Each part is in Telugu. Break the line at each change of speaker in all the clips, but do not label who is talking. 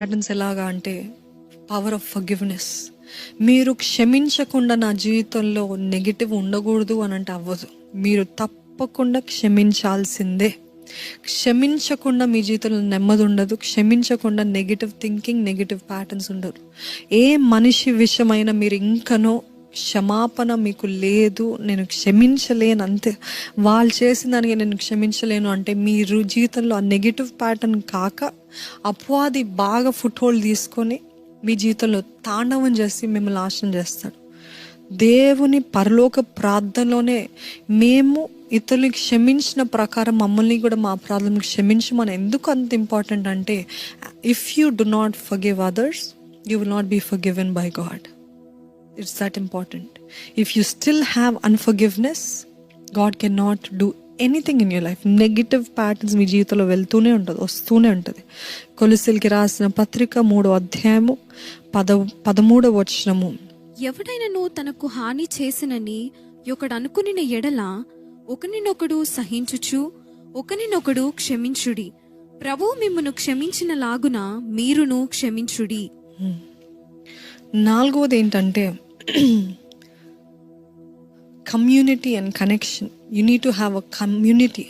ప్యాటర్న్స్ ఎలాగా అంటే పవర్ ఆఫ్ ఫర్గివ్నెస్. మీరు క్షమించకుండా నా జీవితంలో నెగిటివ్ ఉండకూడదు అని అంటే అవ్వదు. మీరు తప్పకుండా క్షమించాల్సిందే. క్షమించకుండా మీ జీవితంలో నెమ్మది ఉండదు. క్షమించకుండా నెగిటివ్ థింకింగ్, నెగిటివ్ ప్యాటర్న్స్ ఉండదు. ఏ మనిషి విషయమైనా మీరు ఇంకనో క్షమాపణ మీకు లేదు, నేను క్షమించలేను, అంతే, వాళ్ళు చేసిన దానికి నేను క్షమించలేను అంటే మీరు జీవితంలో ఆ నెగిటివ్ ప్యాటర్న్ కాక అపవాది బాగా ఫుట్ హోల్డ్ తీసుకొని మీ జీవితంలో తాండవం చేసి మిమ్మల్ని నాశనం చేస్తాడు. దేవుని పరలోక ప్రార్థనలోనే మేము ఇతరులని క్షమించిన ప్రకారం మమ్మల్ని కూడా మా ప్రార్థనలు క్షమించమని ఎందుకు అంత ఇంపార్టెంట్ అంటే, if you do not forgive others you will not be forgiven by God. It's that important. If you still have unforgiveness, God cannot do anything in your life. Negative patterns మీ జీవితంలో వెళ్తూనే ఉంటుంది, వస్తూనే ఉంటుంది. కొలొస్సీయులకి రాసిన పత్రిక 3వ అధ్యాయము 13వ వచనము,
ఎవడైనను తనకు హాని చేసినని ఒకడు అనుకునిన ఎడల ఒకనినొకడు సహించుచు ఒకనినొకడు క్షమించుడి. ప్రభువు మిమ్మును క్షమించిన లాగున మీరును క్షమించుడి.
4వది ఏంటంటే community and connection. You need to have a community,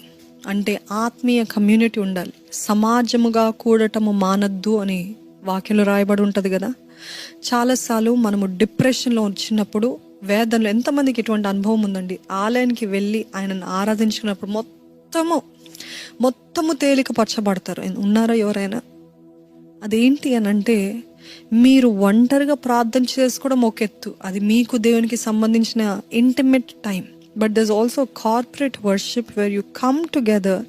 అంటే ఆత్మీయ కమ్యూనిటీ ఉండాలి. సమాజముగా కూడటము మానద్దు అని వాక్యంలో రాయబడి ఉంటుంది కదా. చాలాసార్లు మనము డిప్రెషన్లో వచ్చినప్పుడు, వేదనలో, ఎంతమందికి ఇటువంటి అనుభవం ఉందండి? ఆలయానికి వెళ్ళి ఆయనను ఆరాధించుకున్నప్పుడు మొత్తము తేలికపరచబడతారు. ఉన్నారా ఎవరైనా? అదేంటి అని అంటే, మీరు ఒంటరిగా ప్రార్థన చేసుకోవడం ఒక ఎత్తు, అది మీకు దేవునికి సంబంధించిన intimate time. But there is also corporate worship where you come together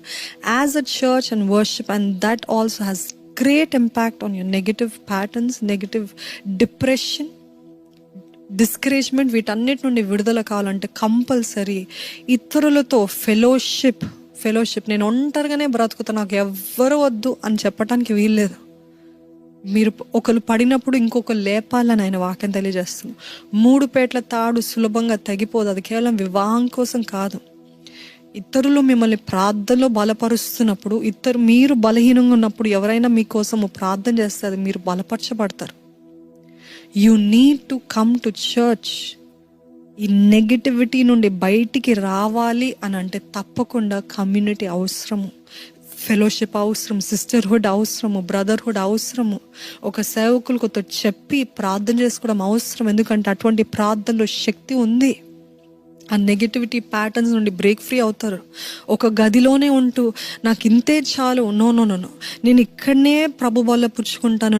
as a church and worship, and that also has great impact on your negative patterns, negative depression, discouragement. వీటన్నిటి నుండి విడుదల కావాలంటే కంపల్సరీ ఇతరులతో ఫెలోషిప్. నేను ఒంటరిగానే బ్రతుకుతా, నాకు ఎవ్వరు వద్దు అని చెప్పడానికి వీల్లేదు. మీరు ఒకరు పడినప్పుడు ఇంకొకరు లేపాలని ఆయన వాక్యం తెలియజేస్తుంది. 3 పేట్ల తాడు సులభంగా తెగిపోదు. అది కేవలం వివాహం కోసం కాదు. ఇతరులు మిమ్మల్ని ప్రార్థనలో బలపరుస్తున్నప్పుడు, మీరు బలహీనంగా ఉన్నప్పుడు ఎవరైనా మీకోసం ప్రార్థన చేస్తే అది మీరు బలపరచబడతారు. You need to come to church. ఈ నెగిటివిటీ నుండి బయటికి రావాలి అని అంటే తప్పకుండా కమ్యూనిటీ అవసరము, ఫెలోషిప్ అవసరం, సిస్టర్హుడ్ అవసరము, బ్రదర్హుడ్ అవసరము. ఒక సేవకులకు చెప్పి ప్రార్థన చేసుకోవడం అవసరం. ఎందుకంటే అటువంటి ప్రార్థనలో శక్తి ఉంది. ఆ నెగిటివిటీ ప్యాటర్న్స్ నుండి బ్రేక్ ఫ్రీ అవుతారు. ఒక గదిలోనే ఉంటూ నాకు ఇంతే చాలు, నో, నేను ఇక్కడనే ప్రభు వల్ల పుచ్చుకుంటాను